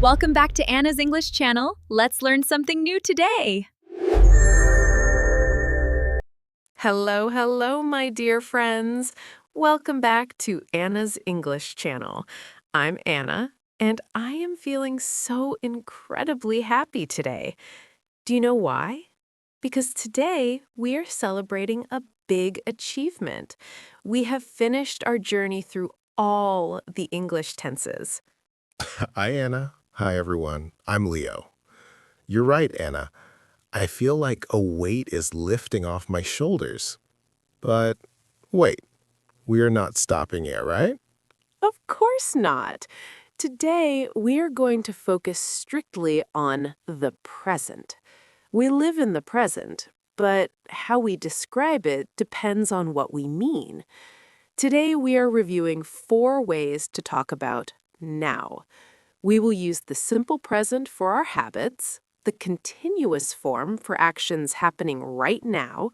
Welcome back to Anna's English channel. Let's learn something new today. Hello, my dear friends. Welcome back to Anna's English channel. I'm Anna, and I am feeling so incredibly happy today. Do you know why? Because today we are celebrating a big achievement. We have finished our journey through all the English tenses. Hi, Anna. Hi, everyone. I'm Leo. You're right, Anna. I feel like a weight is lifting off my shoulders. But wait, we are not stopping here, right? Of course not. Today, we are going to focus strictly on the present. We live in the present, but how we describe it depends on what we mean. Today, we are reviewing 4 ways to talk about now. We will use the simple present for our habits, the continuous form for actions happening right now,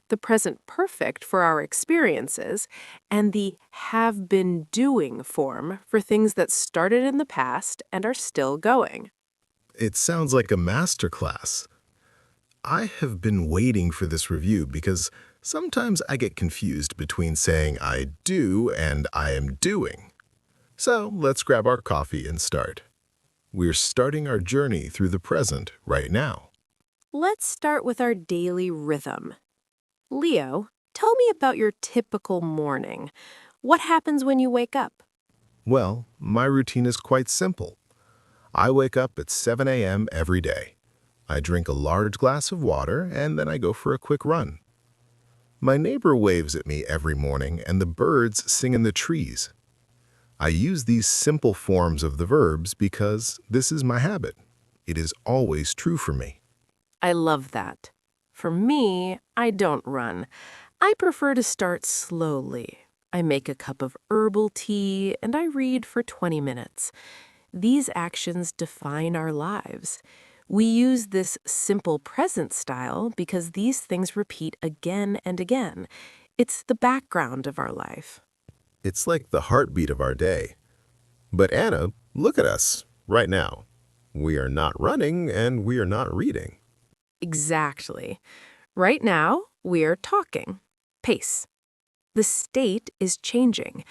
the present perfect for our experiences, and the have been doing form for things that started in the past and are still going. It sounds like a masterclass. I have been waiting for this review because sometimes I get confused between saying I do and I am doing. So let's grab our coffee and start. We're starting our journey through the present right now. Let's start with our daily rhythm. Leo, tell me about your typical morning. What happens when you wake up? Well, my routine is quite simple. I wake up at 7 a.m. every day. I drink a large glass of water and then I go for a quick run. My neighbor waves at me every morning and the birds sing in the trees. I use these simple forms of the verbs because this is my habit. It is always true for me. I love that. For me, I don't run. I prefer to start slowly. I make a cup of herbal tea and I read for 20 minutes. These actions define our lives. We use this simple present style because these things repeat again and again. It's the background of our life. It's like the heartbeat of our day. But Anna, look at us right now. We are not running and we are not reading. Exactly. Right now, we're talking. Pace. The state is changing.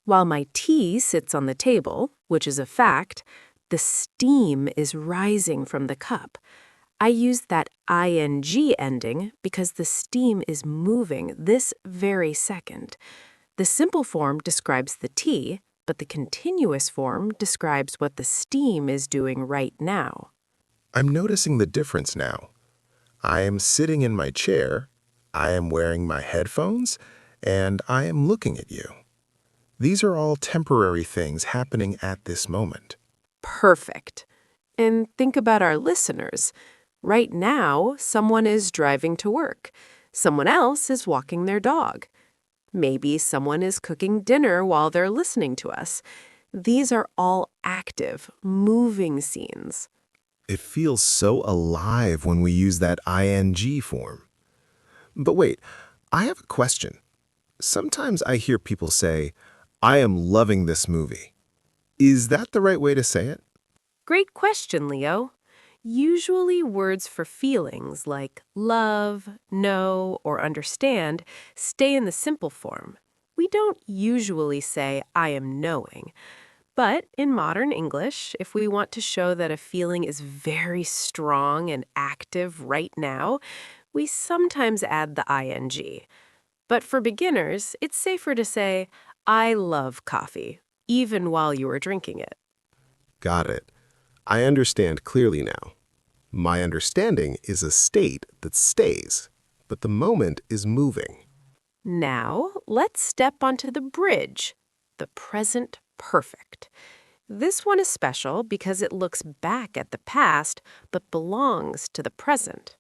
While my tea sits on the table, which is a fact, the steam is rising from the cup. I use that ing ending because the steam is moving this very second. The simple form describes the tea, but the continuous form describes what the steam is doing right now. I'm noticing the difference now. I am sitting in my chair, I am wearing my headphones, and I am looking at you. These are all temporary things happening at this moment. Perfect. And think about our listeners. Right now, someone is driving to work. Someone else is walking their dog. Maybe someone is cooking dinner while they're listening to us. These are all active, moving scenes. It feels so alive when we use that ing form. But wait, I have a question. Sometimes I hear people say, I am loving this movie. Is that the right way to say it? Great question, Leo. Usually words for feelings like love, know, or understand stay in the simple form. We don't usually say, I am knowing. But in modern English, if we want to show that a feeling is very strong and active right now, we sometimes add the ing. But for beginners, it's safer to say, I love coffee, even while you are drinking it. Got it. I understand clearly now. My understanding is a state that stays, but the moment is moving. Now, let's step onto the bridge, the present perfect. This one is special because it looks back at the past but belongs to the present.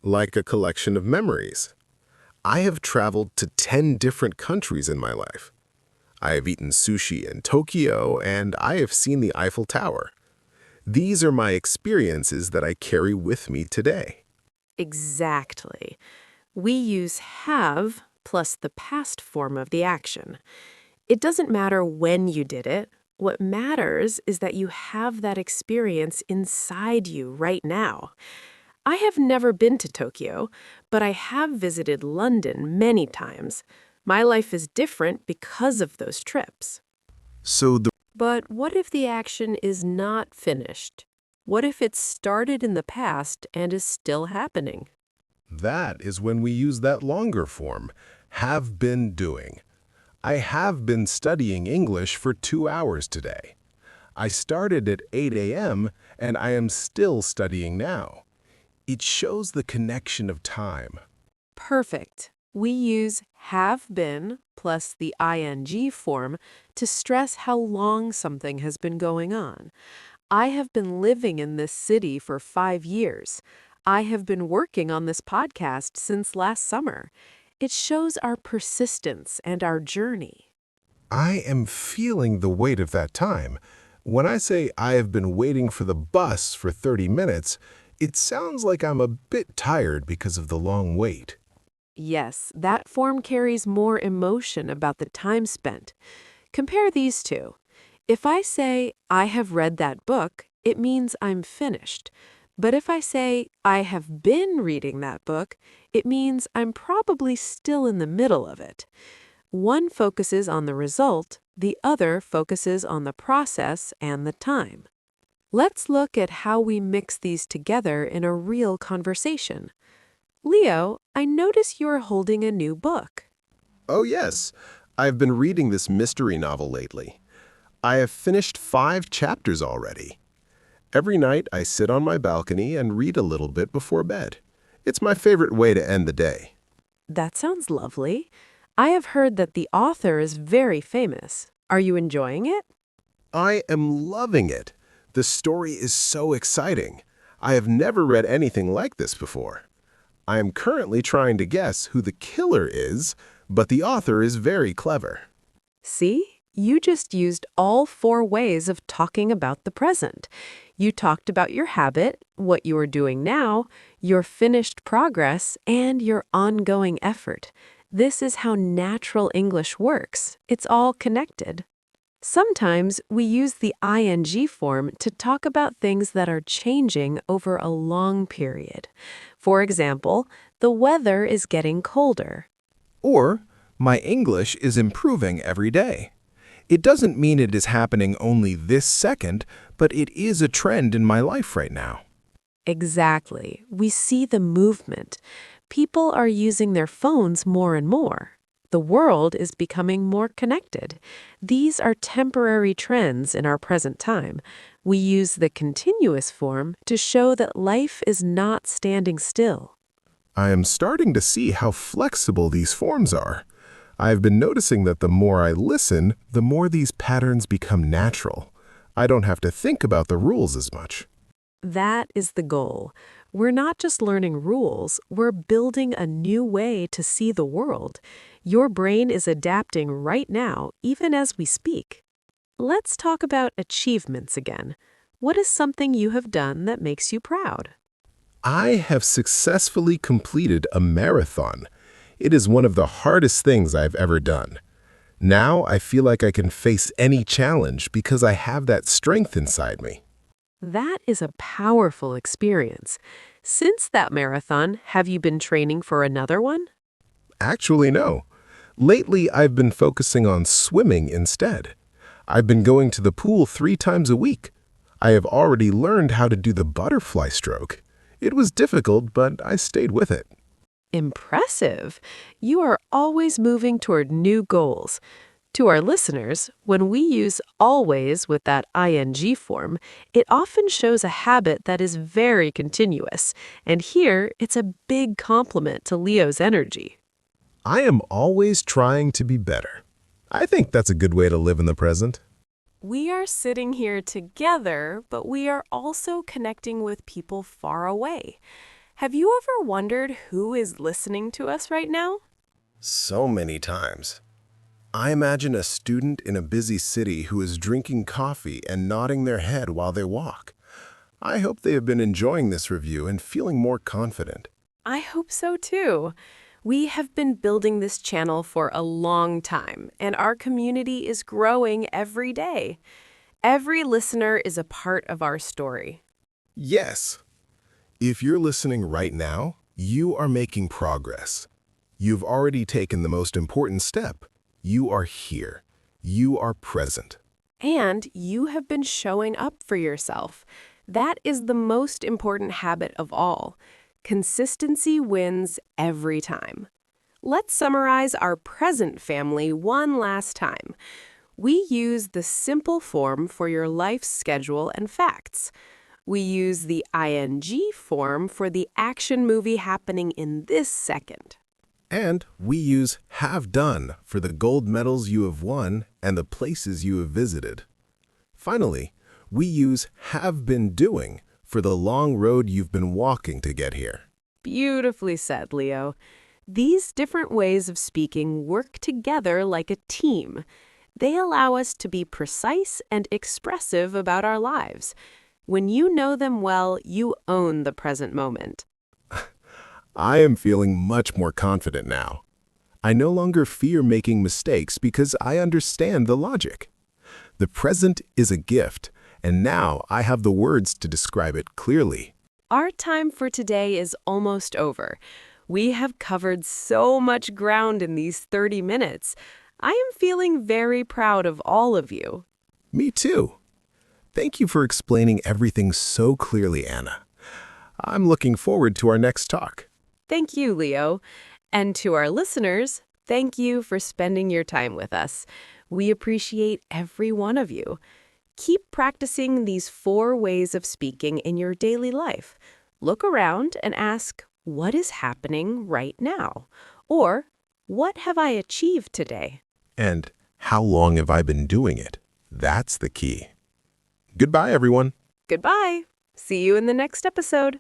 Like a collection of memories. I have traveled to 10 different countries in my life. I have eaten sushi in Tokyo, and I have seen the Eiffel Tower. These are my experiences that I carry with me today. Exactly. We use have plus the past form of the action. It doesn't matter when you did it What matters is that you have that experience inside you right now. I have never been to Tokyo, but I have visited London many times. My life is different because of those trips. So But what if the action is not finished? What if it started in the past and is still happening? that is when we use that longer form, have been doing. I have been studying English for 2 hours today. I started at 8 a.m. and I am still studying now. It shows the connection of time. Perfect. We use have been plus the ing form to stress how long something has been going on. I have been living in this city for 5 years. I have been working on this podcast since last summer. It shows our persistence and our journey. I am feeling the weight of that time. When I say I have been waiting for the bus for 30 minutes, it sounds like I'm a bit tired because of the long wait. Yes, that form carries more emotion about the time spent. Compare these two. If I say, I have read that book, it means I'm finished. But if I say, I have been reading that book, it means I'm probably still in the middle of it. One focuses on the result, the other focuses on the process and the time. Let's look at how we mix these together in a real conversation. Leo, I notice you're holding a new book. Oh yes, I've been reading this mystery novel lately. I have finished 5 chapters already. Every night I sit on my balcony and read a little bit before bed. It's my favorite way to end the day. That sounds lovely. I have heard that the author is very famous. Are you enjoying it? I am loving it. The story is so exciting. I have never read anything like this before. I am currently trying to guess who the killer is, but the author is very clever. See? You just used all 4 ways of talking about the present. You talked about your habit, what you are doing now, your finished progress, and your ongoing effort. This is how natural English works. It's all connected. Sometimes we use the ing form to talk about things that are changing over a long period. For example, the weather is getting colder. Or, my English is improving every day. It doesn't mean it is happening only this second, but it is a trend in my life right now. Exactly. We see the movement. People are using their phones more and more. The world is becoming more connected. These are temporary trends in our present time. We use the continuous form to show that life is not standing still. I am starting to see how flexible these forms are. I have been noticing that the more I listen, the more these patterns become natural. I don't have to think about the rules as much. That is the goal. We're not just learning rules, we're building a new way to see the world. Your brain is adapting right now, even as we speak. Let's talk about achievements again. What is something you have done that makes you proud? I have successfully completed a marathon. It is one of the hardest things I've ever done. Now I feel like I can face any challenge because I have that strength inside me. That is a powerful experience. Since that marathon, have you been training for another one? Actually, no. Lately, I've been focusing on swimming instead. I've been going to the pool 3 times a week. I have already learned how to do the butterfly stroke. It was difficult, but I stayed with it. Impressive. You are always moving toward new goals. To our listeners, when we use always with that ing form, it often shows a habit that is very continuous. And here, it's a big compliment to Leo's energy. I am always trying to be better. I think that's a good way to live in the present. We are sitting here together, but we are also connecting with people far away. Have you ever wondered who is listening to us right now? So many times. I imagine a student in a busy city who is drinking coffee and nodding their head while they walk. I hope they have been enjoying this review and feeling more confident. I hope so too. We have been building this channel for a long time, and our community is growing every day. Every listener is a part of our story. Yes. If you're listening right now, you are making progress. You've already taken the most important step. You are here. You are present. And you have been showing up for yourself. That is the most important habit of all. Consistency wins every time. Let's summarize our present family one last time. We use the simple form for your life schedule and facts. We use the ing form for the action movie happening in this second. And we use have done for the gold medals you have won and the places you have visited. Finally, we use have been doing for the long road you've been walking to get here. Beautifully said, Leo. These different ways of speaking work together like a team. They allow us to be precise and expressive about our lives. When you know them well, you own the present moment. I am feeling much more confident now. I no longer fear making mistakes because I understand the logic. The present is a gift, and now I have the words to describe it clearly. Our time for today is almost over. We have covered so much ground in these 30 minutes. I am feeling very proud of all of you. Me too. Thank you for explaining everything so clearly, Anna. I'm looking forward to our next talk. Thank you, Leo. And to our listeners, thank you for spending your time with us. We appreciate every one of you. Keep practicing these 4 ways of speaking in your daily life. Look around and ask, what is happening right now? Or, what have I achieved today? And how long have I been doing it? That's the key. Goodbye, everyone. Goodbye. See you in the next episode.